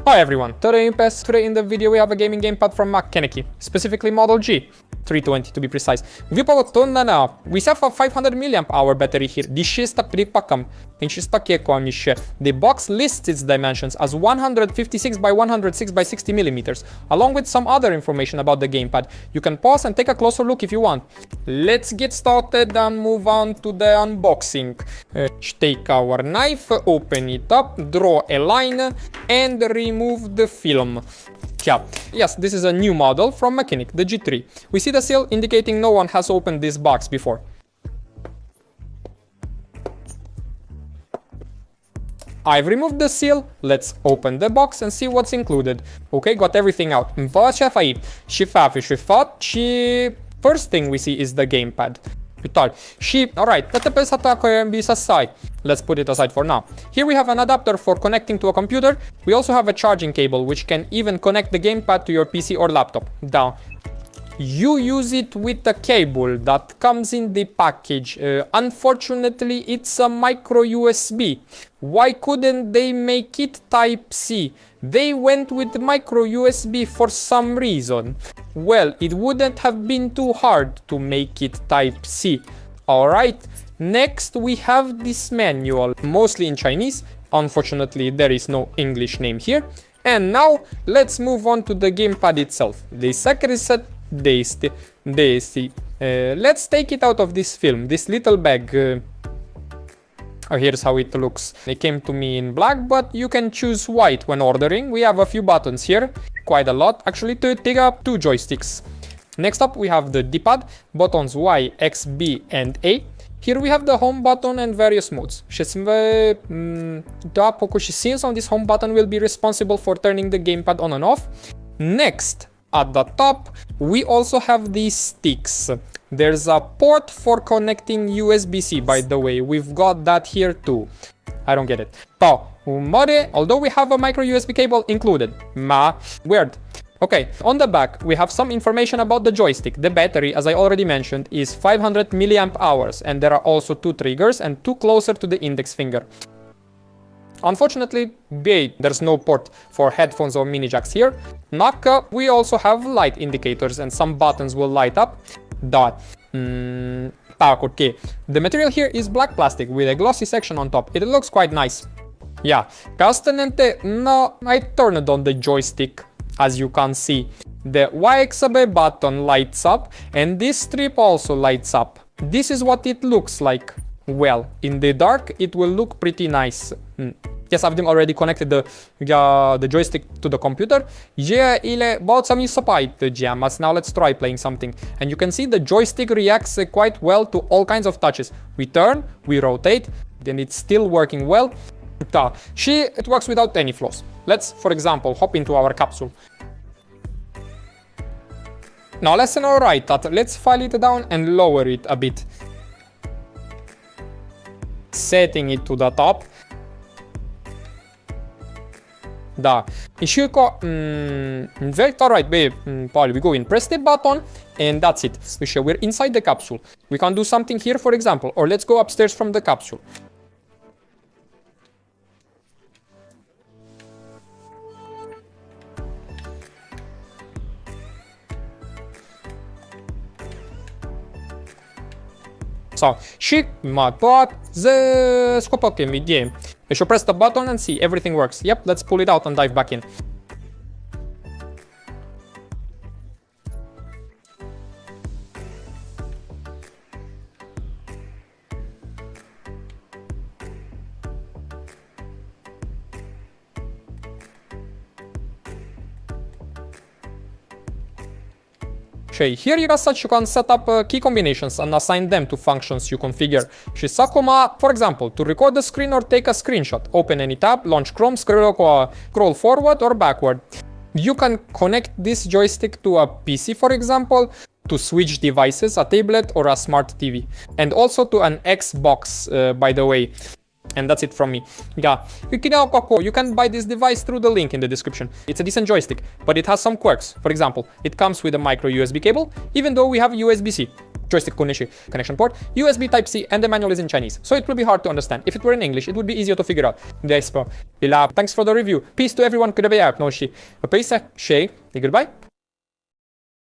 Hi everyone, today in the video we have a gaming gamepad from Machenike, specifically model G320 to be precise. Vypalo na we have a 500 mAh battery here. Deși sta pripakam, și sta checoamișe. The box lists its dimensions as 156 by 106 by 60 millimeters, along with some other information about the gamepad. You can pause and take a closer look if you want. Let's get started and move on to the unboxing. Take our knife, open it up, draw a line, and remove the film. Yeah, yes, this is a new model from Machenike, the G3. We see the seal indicating no one has opened this box before. I've removed the seal, let's open the box and see what's included. Okay, got everything out. First thing we see is the gamepad. Alright, let's put it aside for now. Here we have an adapter for connecting to a computer. We also have a charging cable which can even connect the gamepad to your PC or laptop. Down. You use it with a cable that comes in the package. Unfortunately, it's a micro USB. Why couldn't they make it Type-C? They went with micro USB for some reason. Well, it wouldn't have been too hard to make it Type-C. Alright, next we have this manual, mostly in Chinese. Unfortunately, there is no English name here. And now, let's move on to the gamepad itself. The second is set. Let's take it out of this film, this little bag. Here's how it looks. It came to me in black, but you can choose white when ordering. We have a few buttons here, quite a lot, actually, to take up 2 joysticks. Next up, we have the D-pad, buttons Y, X, B, and A. Here we have the home button and various modes. On this home button will be responsible for turning the gamepad on and off. Next, at the top, we also have these sticks. There's a port for connecting USB-C, by the way. We've got that here too. I don't get it. Although we have a micro USB cable included. Weird. Okay, on the back, we have some information about the joystick. The battery, as I already mentioned, is 500 mAh, and there are also 2 triggers and 2 closer to the index finger. Unfortunately, there's no port for headphones or mini jacks here. We also have light indicators and some buttons will light up. Okay. The material here is black plastic with a glossy section on top. It looks quite nice. Yeah, I turned on the joystick, as you can see. The YXB button lights up and this strip also lights up. This is what it looks like. Well, in the dark, it will look pretty nice. Yes, I've already connected the joystick to the computer. Now let's try playing something. And you can see the joystick reacts quite well to all kinds of touches. We turn, we rotate, then it's still working well. It works without any flaws. Let's, for example, hop into our capsule. Now listen, alright, let's file it down and lower it a bit. Setting it to the top. Alright, we go in, press the button, and that's it. We're inside the capsule. We can do something here, for example, or let's go upstairs from the capsule. We should press the button and see everything works. Yep, let's pull it out and dive back in. Here you can set up key combinations and assign them to functions you configure. For example, to record the screen or take a screenshot, open any tab, launch Chrome, scroll forward or backward. You can connect this joystick to a PC, for example, to switch devices, a tablet or a smart TV, and also to an Xbox, by the way. And that's it from me. Yeah, you can buy this device through the link in the description. It's a decent joystick, but it has some quirks. For example, it comes with a micro USB cable, even though we have USB-C. joystick connection port, USB Type-C, and the manual is in Chinese, so it will be hard to understand. If it were in English, it would be easier to figure out. Thanks for the review. Peace to everyone. Köszönöm, no shi. A peace, shay, goodbye.